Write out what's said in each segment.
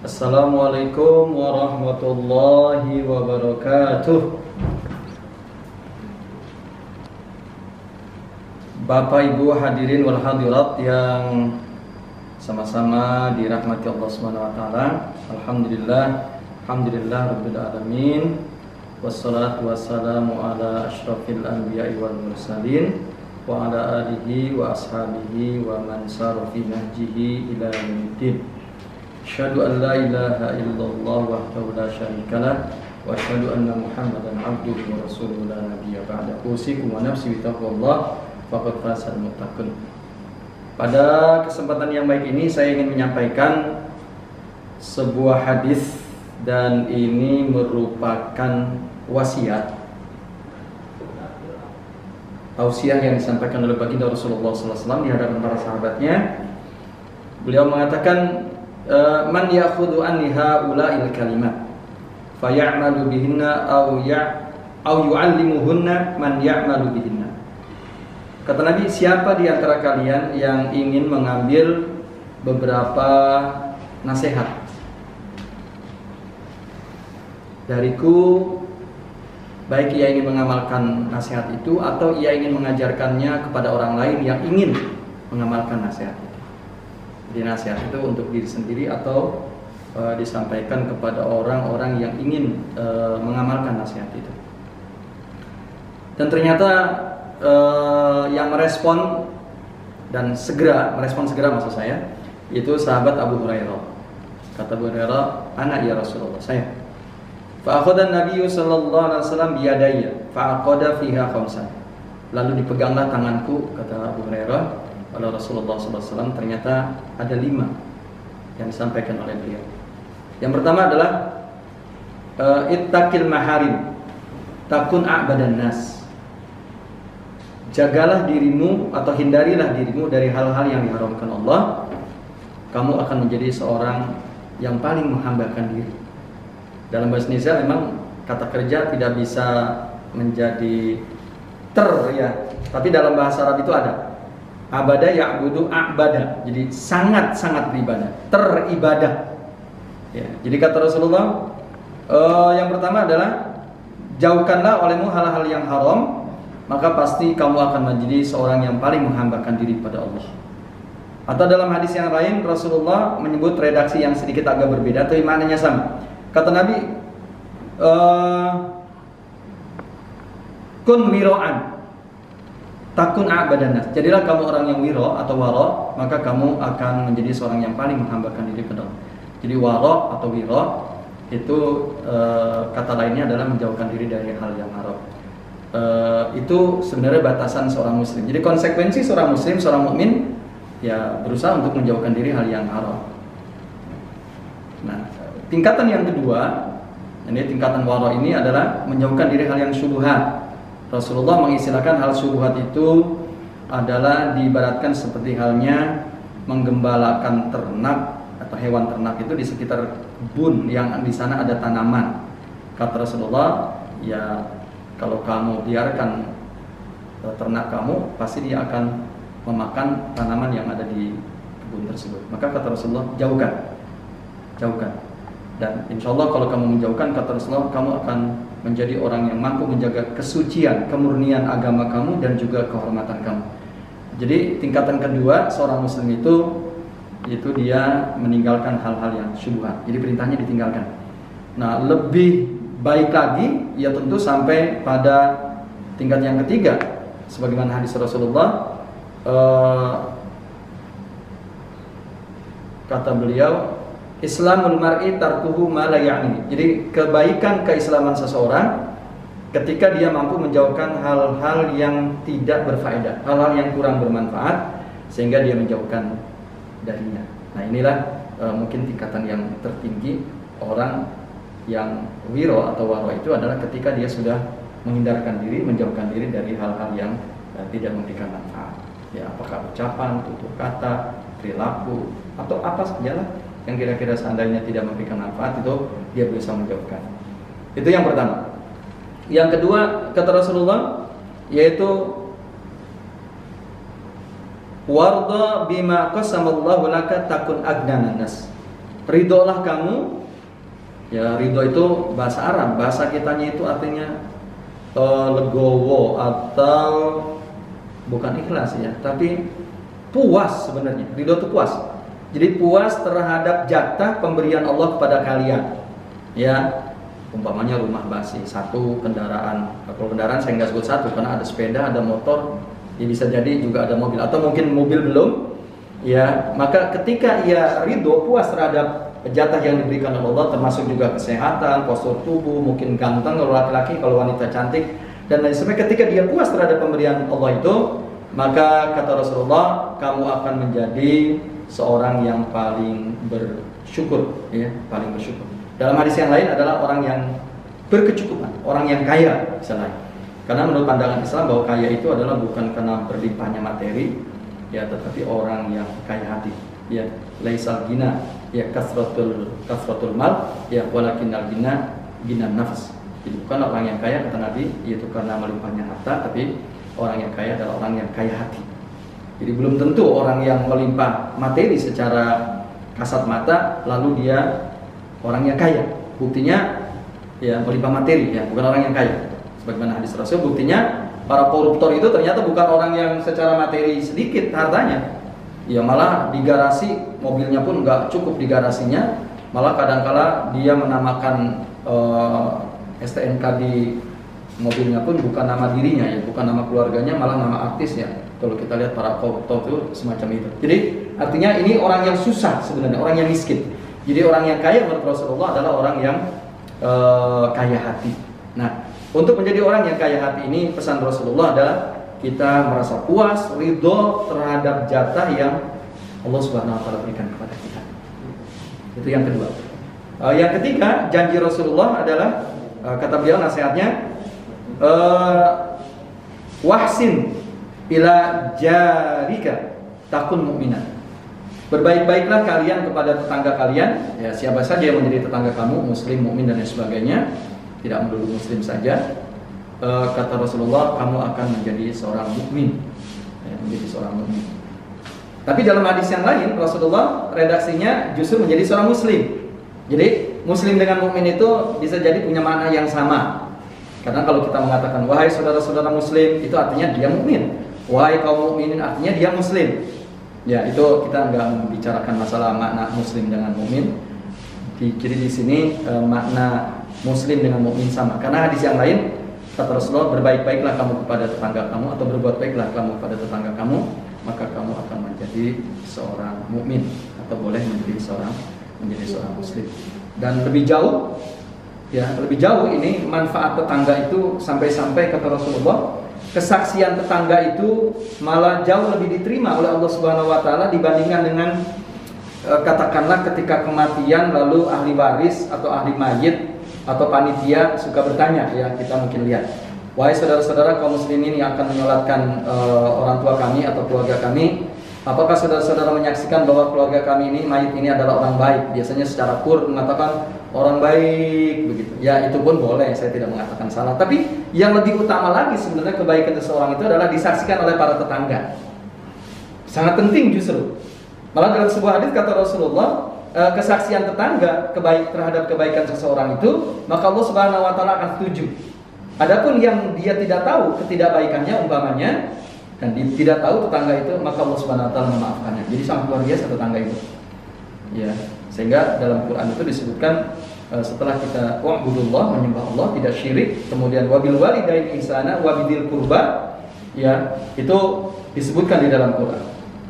Assalamualaikum warahmatullahi wabarakatuh. Bapak Ibu hadirin wal hadirat yang sama-sama dirahmati Allah Subhanahu wa taala. Alhamdulillah rabbil alamin. Wassalatu wassalamu ala asyrafil anbiya'i wal mursalin wa ala alihi wa ashabihi wa man sara fi nahjihi ila yaumiddin. Asyhadu an la ilaha illallah wahdahu la syarikalah wa asyhadu anna Muhammadan abduhu wa rasuluhu la nabiyya ba'dahu. Usikum wa nafsi bi taqwallah faqad fazal muttaqun. Pada kesempatan yang baik ini saya ingin menyampaikan sebuah hadis, dan ini merupakan wasiat tausiah yang disampaikan oleh baginda Rasulullah SAW di hadapan para sahabatnya. Beliau mengatakan, man ya'khudhu anni haula'il kalimat faya'malu bihinna aw yu'allimuhunna man ya'malu bihinna. Kata Nabi, siapa di antara kalian yang ingin mengambil beberapa nasihat dariku, baik ia ingin mengamalkan nasihat itu atau ia ingin mengajarkannya kepada orang lain yang ingin mengamalkan nasihat itu. Jadi nasihat itu untuk diri sendiri atau disampaikan kepada orang-orang yang ingin mengamalkan nasihat itu. Dan ternyata yang merespon dan segera maksud saya itu sahabat Abu Hurairah. Kata Abu Hurairah, "Ana ya Rasulullah, saya." Fa akhadha an-nabiy sallallahu alaihi wasallam bi yadayya fa aqada fiha khamsan. Lalu dipeganglah tanganku, kata Abu Hurairah, oleh Rasulullah SAW. Ternyata ada 5 yang disampaikan oleh beliau. Yang pertama adalah ittaqil maharim takun a'badan nas. Jagalah dirimu atau hindarilah dirimu dari hal-hal yang diharamkan Allah. Kamu akan menjadi seorang yang paling menghambakan diri. Dalam bahasa Indonesia memang kata kerja tidak bisa menjadi tapi dalam bahasa Arab itu ada abada ya'budu a'bada. Jadi sangat-sangat beribadah, teribadah. Ya, jadi kata Rasulullah, yang pertama adalah jauhkanlah olehmu hal-hal yang haram, maka pasti kamu akan menjadi seorang yang paling menghambakan diri pada Allah. Atau dalam hadis yang lain Rasulullah menyebut redaksi yang sedikit agak berbeda, tapi maknanya sama. Kata Nabi, kun wiro'an takun a'badanas. Jadilah kamu orang yang wiro atau waro, maka kamu akan menjadi seorang yang paling menghambakan diri kepada Allah. Jadi waro atau wiro itu kata lainnya adalah menjauhkan diri dari hal yang haram. Itu sebenarnya batasan seorang muslim. Jadi konsekuensi seorang muslim, seorang mukmin ya berusaha untuk menjauhkan diri hal yang haram. Nah, tingkatan yang kedua, ini tingkatan waro ini adalah menjauhkan diri hal yang syubhat. Rasulullah mengistilahkan hal syubhat itu adalah diibaratkan seperti halnya menggembalakan ternak atau hewan ternak itu di sekitar kebun yang di sana ada tanaman. Kata Rasulullah, ya kalau kamu biarkan ternak kamu, pasti dia akan memakan tanaman yang ada di kebun tersebut. Maka kata Rasulullah, jauhkan. Dan insya Allah kalau kamu menjauhkan, kata Rasulullah, kamu akan menjadi orang yang mampu menjaga kesucian, kemurnian agama kamu dan juga kehormatan kamu. Jadi tingkatan kedua seorang muslim itu dia meninggalkan hal-hal yang syubhat. Jadi perintahnya ditinggalkan. Nah, lebih baik lagi ya tentu sampai pada tingkat yang ketiga, sebagaimana hadis Rasulullah, kata beliau, Islamul mar'i tarkuhu ma la ya'ni. Jadi kebaikan keislaman seseorang ketika dia mampu menjauhkan hal-hal yang tidak berfaedah, hal-hal yang kurang bermanfaat, sehingga dia menjauhkan darinya. Nah, inilah mungkin tingkatan yang tertinggi orang yang wiro atau waro itu adalah ketika dia sudah menghindarkan diri, menjauhkan diri dari hal-hal yang tidak memberikan manfaat. Ya, apakah ucapan, tutur kata, perilaku, atau apa sajalah yang kira-kira seandainya tidak memberikan manfaat itu dia berusaha menjauhkan. Itu yang pertama. Yang kedua kata Rasulullah yaitu warda bima qasamallahu laka takun agnanan nas. Ridholah kamu. Ya, ridho itu bahasa Arab, bahasa kitanya itu artinya legowo atau bukan ikhlas ya, tapi puas sebenarnya. Ridho itu puas. Jadi puas terhadap jatah pemberian Allah kepada kalian. Ya, umpamanya rumah basi, satu kendaraan. Kalau kendaraan saya nggak sebut satu karena ada sepeda, ada motor, ya bisa jadi juga ada mobil atau mungkin mobil belum. Ya, maka ketika ia ridho puas terhadap jatah yang diberikan oleh Allah, termasuk juga kesehatan, postur tubuh, mungkin ganteng kalau laki-laki, kalau wanita cantik dan lain sebagainya. Ketika dia puas terhadap pemberian Allah itu, maka kata Rasulullah, kamu akan menjadi seorang yang paling bersyukur, ya, paling bersyukur. Dalam hadis yang lain adalah orang yang berkecukupan, orang yang kaya misalnya. Karena menurut pandangan Islam bahwa kaya itu adalah bukan karena berlimpahnya materi, ya, tetapi orang yang kaya hati, ya, laisal gina, ya, kasratul mal, ya, walakinnal gina nafs. Jadi bukan orang yang kaya kata Nabi yaitu karena melimpahnya harta, tapi orang yang kaya adalah orang yang kaya hati. Jadi belum tentu orang yang melimpah materi secara kasat mata lalu dia orang yang kaya. Buktinya ya melimpah materi, ya, bukan orang yang kaya. Sebagaimana hadis Rasul, buktinya para koruptor itu ternyata bukan orang yang secara materi sedikit hartanya. Ya malah di garasi mobilnya pun nggak cukup di garasinya, malah kadangkala dia menamakan STNK di mobilnya pun bukan nama dirinya, ya, bukan nama keluarganya, malah nama artis, ya. Kalau kita lihat para koruptor itu semacam itu. Jadi artinya ini orang yang susah sebenarnya, orang yang miskin. Jadi orang yang kaya menurut Rasulullah adalah orang yang kaya hati. Nah, untuk menjadi orang yang kaya hati ini pesan Rasulullah adalah kita merasa puas, ridho terhadap jatah yang Allah Subhanahu wa taala berikan kepada kita. Itu yang kedua. Yang ketiga, janji Rasulullah adalah kata beliau nasihatnya wahsin ila jarika takun mu'minan. Berbaik-baiklah kalian kepada tetangga kalian, ya, siapa saja yang menjadi tetangga kamu, muslim, mukmin dan lain sebagainya, tidak melulu muslim saja. Kata Rasulullah, kamu akan menjadi seorang mukmin, ya, menjadi seorang mukmin. Tapi dalam hadis yang lain Rasulullah redaksinya justru menjadi seorang muslim. Jadi muslim dengan mukmin itu bisa jadi punya makna yang sama. Karena kalau kita mengatakan wahai saudara-saudara muslim, itu artinya dia mukmin. Wahai kaum mukminin artinya dia muslim. Ya, itu kita nggak membicarakan masalah makna muslim dengan mukmin. Jadi di sini makna muslim dengan mukmin sama. Karena hadis yang lain kata Rasulullah, berbaik-baiklah kamu kepada tetangga kamu atau berbuat baiklah kamu kepada tetangga kamu, maka kamu akan menjadi seorang mukmin atau boleh menjadi seorang muslim. Dan lebih jauh, ya, lebih jauh ini manfaat tetangga itu sampai-sampai kata Rasulullah, kesaksian tetangga itu malah jauh lebih diterima oleh Allah Subhanahu wa taala dibandingkan dengan katakanlah ketika kematian lalu ahli waris atau ahli mayit atau panitia suka bertanya, ya, kita mungkin lihat, wahai saudara-saudara kaum muslimin yang akan menyolatkan orang tua kami atau keluarga kami, apakah saudara-saudara menyaksikan bahwa keluarga kami ini, mayit ini adalah orang baik? Biasanya secara kur mengatakan orang baik begitu. Ya, itu pun boleh, saya tidak mengatakan salah. Tapi yang lebih utama lagi sebenarnya kebaikan seseorang itu adalah disaksikan oleh para tetangga. Sangat penting justru. Malah dalam sebuah hadis kata Rasulullah, kesaksian tetangga terhadap kebaikan seseorang itu, maka Allah Subhanahu wa taala akan setuju. Adapun yang dia tidak tahu ketidakbaikannya umpamanya dan dia tidak tahu tetangga itu, maka Allah Subhanahu wa taala memaafkannya. Jadi sangat luar biasa tetangga itu. Ya, sehingga dalam Quran itu disebutkan setelah kita wa'budullah, menyembah Allah, tidak syirik, kemudian wabil walidaini ihsana wabidzil qurba, ya, itu disebutkan di dalam Quran.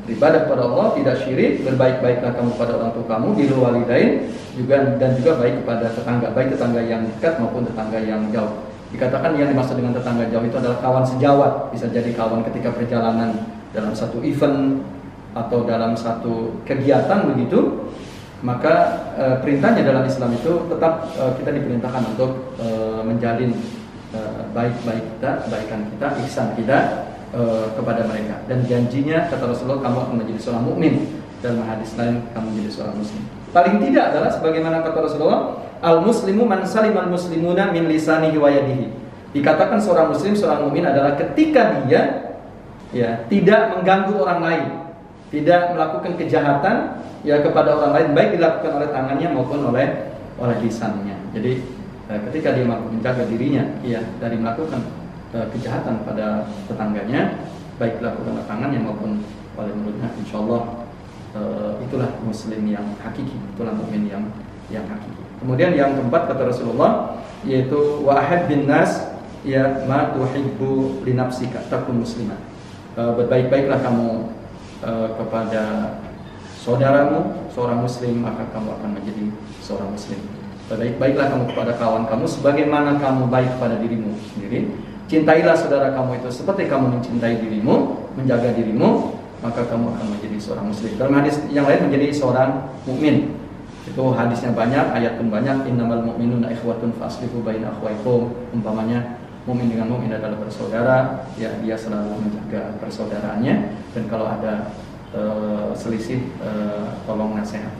Beribadah kepada Allah, tidak syirik, berbaik-baiklah kamu pada orang tua kamu, birrul walidain juga, dan juga baik kepada tetangga, baik tetangga yang dekat maupun tetangga yang jauh. Dikatakan yang dimaksud dengan tetangga jauh itu adalah kawan sejawat, bisa jadi kawan ketika perjalanan dalam satu event atau dalam satu kegiatan begitu. Maka perintahnya dalam Islam itu tetap kita diperintahkan untuk menjalin baik-baik kita, kebaikan kita, ihsan kita kepada mereka. Dan janjinya kata Rasulullah, kamu akan menjadi seorang mukmin. Dalam hadis lain, kamu menjadi seorang muslim. Paling tidak adalah sebagaimana kata Rasulullah, al-muslimu man salimal muslimuna min lisanihi wa yadihi. Dikatakan seorang muslim, seorang mukmin adalah ketika dia ya tidak mengganggu orang lain, tidak melakukan kejahatan ya kepada orang lain, baik dilakukan oleh tangannya maupun oleh lisannya. Jadi ketika dia mampu menjaga dirinya ya dari melakukan kejahatan pada tetangganya, baik dilakukan oleh tangannya maupun oleh mulutnya, insyaallah itulah muslim yang hakiki, itulah mukmin yang hakiki. Kemudian yang keempat kata Rasulullah yaitu wa ahabbin nas ya ma tuhibbu li nafsika takun musliman. Berbaik-baiklah kamu kepada saudaramu seorang muslim, maka kamu akan menjadi seorang muslim. Berbaik-baiklah kamu kepada kawan kamu sebagaimana kamu baik kepada dirimu sendiri. Cintailah saudara kamu itu seperti kamu mencintai dirimu, menjaga dirimu, maka kamu akan menjadi seorang muslim. Dalam hadis yang lain menjadi seorang mukmin. Itu hadisnya banyak, ayat pun banyak. Innamal mu'minuna ikhwatun fa'aslihu baina akhwaikum. Umpamanya mukmin dengan mukmin adalah bersaudara, ya dia selalu menjaga persaudaraannya, dan kalau ada selisih tolong nasihat.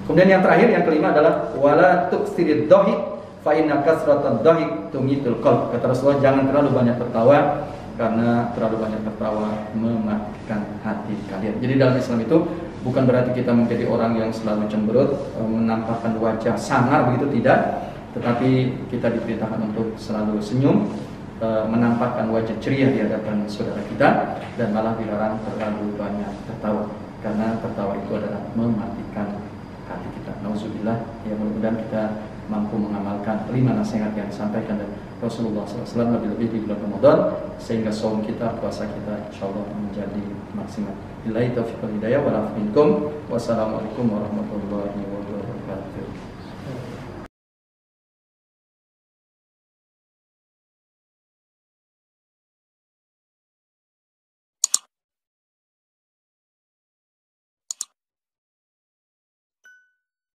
Kemudian yang terakhir, yang kelima adalah wala tuksirid dhahik fa inna kasratad dhahik tumitul qalb. Kata Rasulullah, jangan terlalu banyak tertawa, karena terlalu banyak tertawa mematikan hati kalian. Jadi dalam Islam itu bukan berarti kita menjadi orang yang selalu cemberut, menampakkan wajah sangar begitu, tidak. Tetapi kita diperintahkan untuk selalu senyum, menampakkan wajah ceria di hadapan saudara kita, dan malah dilarang terlalu banyak tertawa, karena tertawa itu adalah mematikan hati kita. Nauzubillah, ya mudah-mudahan kita mampu mengamalkan 5 nasihat yang disampaikan dari Rasulullah SAW, lebih-lebih di bulan Ramadan, sehingga saum kita, puasa kita insyaallah menjadi maksimal. Billahi taufiq wal hidayah, wal afu minkum. Wassalamualaikum warahmatullahi wabarakatuh.